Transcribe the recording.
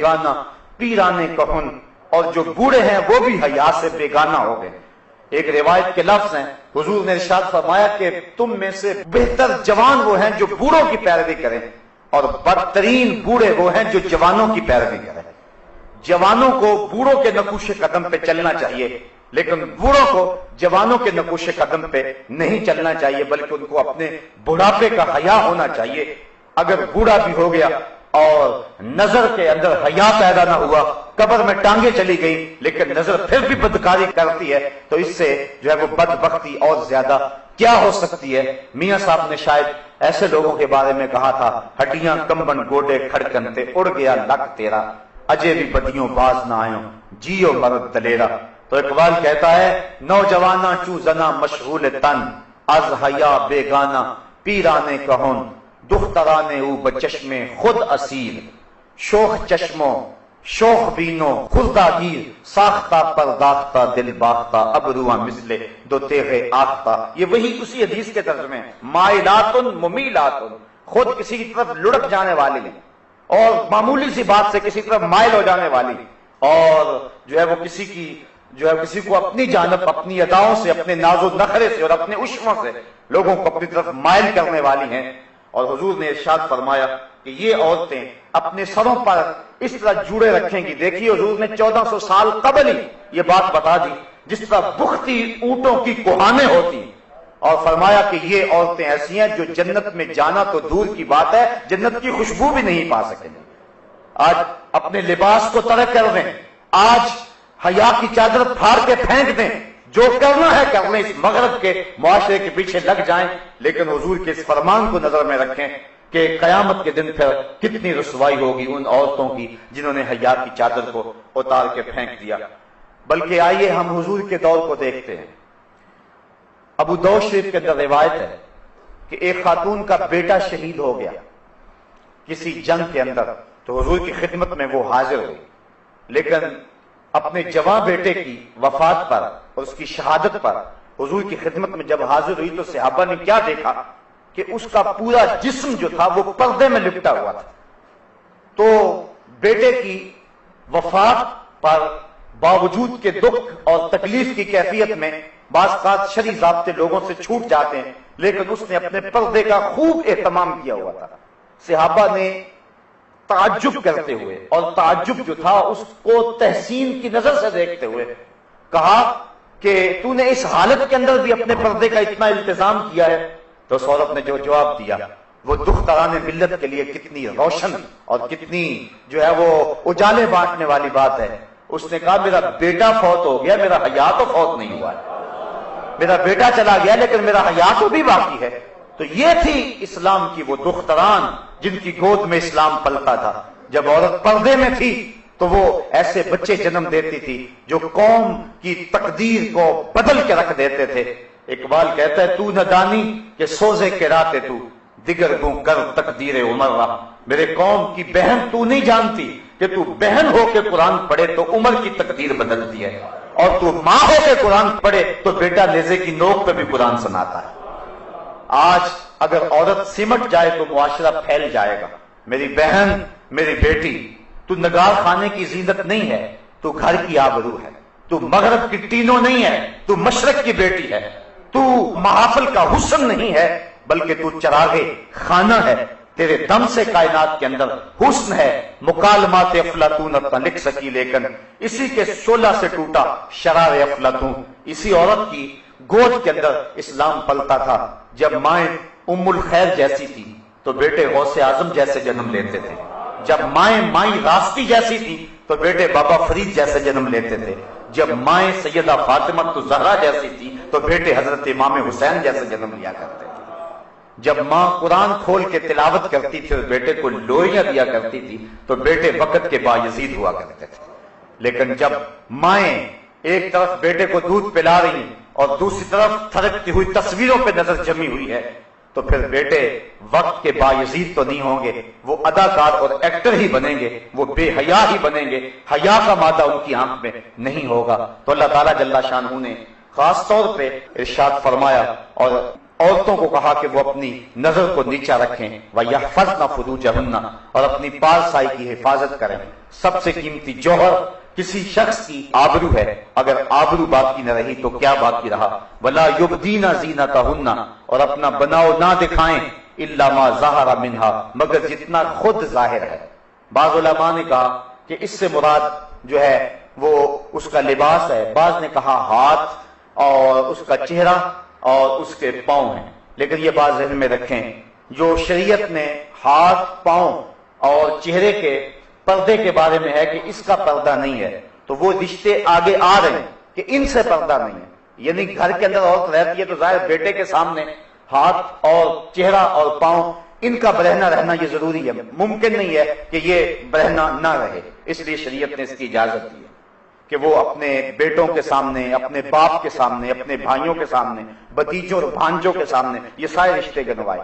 बेगाना पीराने कहन, और जो बूढ़े हैं वो भी हया से बेगाना हो गए। एक रिवायत के लफ्ज हैं, हुजूर ने इरशाद फरमाया कि तुम में से बेहतर जवान वो हैं जो बूढ़ों की पैरवी करें, और बदतरीन बूढ़े वो हैं जो जवानों की पैरवी करें। जवानों को बूढ़ों के नकुशे कदम पे चलना चाहिए, लेकिन बूढ़ों को जवानों के नकुशे कदम पे नहीं चलना चाहिए, बल्कि उनको अपने बुढ़ापे का हया होना चाहिए। अगर बूढ़ा भी हो गया और नजर के अंदर हया पैदा ना हुआ, कब्र में टांगे चली गई, लेकिन नजर फिर भी बदकारी करती है, तो इससे जो है वो बदबख्ती और ज्यादा क्या हो सकती है। मियां साहब ने शायद ऐसे लोगों के बारे में कहा था, हड्डियां कंबन गोडे खड़कन ते उड़ गया लक तेरा, अजय भी बदियों बाज ना आयो जियो मरद दलेरा। तो इकबाल कहता है, नौजवाना चू जना मशगूल तन, अज हया बेगाना पीराने कहन, दुख्तराने ऊ बचश्मे खुद असीर, शोख चश्मो शोख बीनो खुर्दागीर, साख्ता परदाख्ता दिल बाख्ता अबरुआ मिसले दो तेगे आख्ता। ये वही उसी हदीस के तर्जुमे में, माइलातुन मुमीलातुन, खुद किसी की तरफ लुढ़क जाने वाली है और मामूली सी बात से किसी तरफ माइल हो जाने वाली, और जो है वो किसी को अपनी जानब अपनी अदाओं से, अपने नाजो नखरे से और अपने उश्मों से लोगों को अपनी तरफ माइल करने वाली हैं। और हुजूर ने इरशाद फरमाया कि ये औरतें अपने सरों पर इस तरह जुड़े रखेंगी। देखिए हुजूर ने 1400 साल कबल ही ये बात बता दी, जिस तरह बुख्ती ऊंटों की कुहाने होती, और फरमाया कि ये औरतें ऐसी हैं जो जन्नत में जाना तो दूर की बात है, जन्नत की खुशबू भी नहीं पा सकेंगे। आज अपने लिबास को तरक कर दें, आज हया की चादर फाड़ के फेंक दें, जो करना है कर लें, इस मगरब के मुआशरे के पीछे लग जाएं, लेकिन हुजूर के इस फरमान को नजर में रखें कि कयामत के दिन फिर कितनी रुसवाई होगी उन औरतों की जिन्होंने हया की चादर को उतार के फेंक दिया। बल्कि आइए हम हुजूर के दौर को देखते हैं। अबू दाऊद शरीफ के अंदर रिवायत है कि एक खातून का बेटा शहीद हो गया किसी जंग के अंदर, तो हुजूर की खिदमत में वो हाजिर हुई, लेकिन अपने जवां बेटे की वफात पर और उसकी शहादत पर हुजूर की खिदमत में जब हाजिर हुई तो सहाबा ने क्या देखा कि उसका पूरा जिस्म जो था वो पर्दे में लिपटा हुआ था। तो बेटे की वफात पर बावजूद के दुख और तकलीफ की कैफियत में बाज़ शरई ज़ाब्ते लोगों से छूट जाते हैं, लेकिन उसने अपने पर्दे का खूब एहतमाम किया हुआ था। सहाबा ने ताज्जुब करते हुए, और ताज्जुब जो था उसको तहसीन की नजर से देखते हुए कहा कि तूने इस हालत के अंदर भी अपने पर्दे का इतना इल्तिजाम किया है। तो सौरभ ने जो जवाब दिया वो दुख्तराने मिल्लत के लिए कितनी रोशन और कितनी जो है वो उजाले बांटने वाली बात है। उसने कहा, मेरा बेटा फौत हो गया, मेरा हया तो फौत नहीं हुआ है। मेरा बेटा चला गया लेकिन मेरा हया तो भी बाकी है। तो ये थी इस्लाम की वो दुख्तरान जिनकी गोद में इस्लाम पलता था। जब औरत पर्दे में थी तो वो ऐसे बच्चे जन्म देती थी जो कौम की तकदीर को बदल के रख देते थे। इकबाल कहता है, तू न दानी के सोजे के राते तू दिगर गो कर तकदीर उमर। मेरे कौम की बहन तू नहीं जानती कि तू बहन होके कुरान पढ़े तो उम्र की तकदीर बदलती है, और तू मां होके कुरान पढ़े तो बेटा नेज़े की नोक पे भी कुरान सुनाता है। आज अगर औरत सिमट जाए तो मुआशरा फैल जाएगा। मेरी बहन, मेरी बेटी, तू नगार खाने की जीनत नहीं है, तू घर की आबरू है। तू मगरब की टीनो नहीं है, तू मशरक की बेटी है। तू महाफिल का हुस्न नहीं है, बल्कि तू चरागे खाना है। तेरे दम से कायनात के अंदर हुस्न है। मुकालमात अफलातून अपना लिख सकी, लेकिन इसी के शोला से टूटा शरार अफलातून। इसी औरत की गोद के अंदर इस्लाम पलता था। जब माए उम्मुल खैर जैसी थी तो बेटे गौसे आजम जैसे जन्म लेते थे। जब माए माई रास्ती जैसी थी तो बेटे बाबा फरीद जैसे जन्म लेते थे। जब माए सैयदा फातिमा तो जहरा जैसी थी तो बेटे हजरत इमाम हुसैन जैसे जन्म लिया करते थे। जब माँ कुरान खोल के तिलावत करती थी और बेटे को लोइयां दिया करती थी तो बेटे वक़्त के बायजीद हुआ करते थे। लेकिन जब माए एक तरफ बेटे को दूध पिला रही और दूसरी तरफ थरकती हुई तस्वीरों पे नजर जमी हुई है, तो फिर बेटे वक्त के बायजीद तो नहीं होंगे, वो अदाकार और एक्टर ही बनेंगे, वो बेहया ही बनेंगे। हया का मादा उनकी आंख में नहीं होगा। तो अल्लाह ताला जल्ला शानहू ने खास तौर पे इरशाद फरमाया और औरतों को कहा कि वो अपनी नजर को नीचा रखें, व यहफज़ना फुरूजहुन्ना, और अपनी पारसाई की हिफाजत करें। سب سے قیمتی جوہر کسی شخص کی آبرو ہے، اگر آبرو باقی نہ رہی تو کیا باقی رہا؟ وَلَا يُبْدِينَ زِينَتَهُنَّ، اور اپنا بناؤ نہ دکھائیں، إِلَّا مَا ظَهَرَ مِنْهَا، مگر جتنا خود ظاہر ہے۔ بعض علماء نے کہا کہ اس سے مراد جو ہے وہ اس کا لباس ہے، بعض نے کہا ہاتھ اور اس کا چہرہ اور اس کے پاؤں ہیں، لیکن یہ بات ذہن میں رکھیں، جو شریعت نے ہاتھ، پاؤں اور چہرے کے پردے کے بارے میں ہے کہ اس کا پردہ نہیں ہے، تو وہ رشتے آگے آ رہے ہیں کہ ان سے پردہ نہیں ہے، یعنی گھر کے اندر عورت رہتی ہے تو ظاہر بیٹے کے سامنے ہاتھ اور چہرہ اور پاؤں ان کا برہنہ رہنا یہ ضروری ہے، ممکن نہیں ہے کہ یہ برہنہ نہ رہے، اس لیے شریعت نے اس کی اجازت دی ہے کہ وہ اپنے بیٹوں کے سامنے، اپنے باپ کے سامنے، اپنے بھائیوں کے سامنے، بھتیجوں اور بھانجوں کے سامنے یہ سارے رشتے گنوائے۔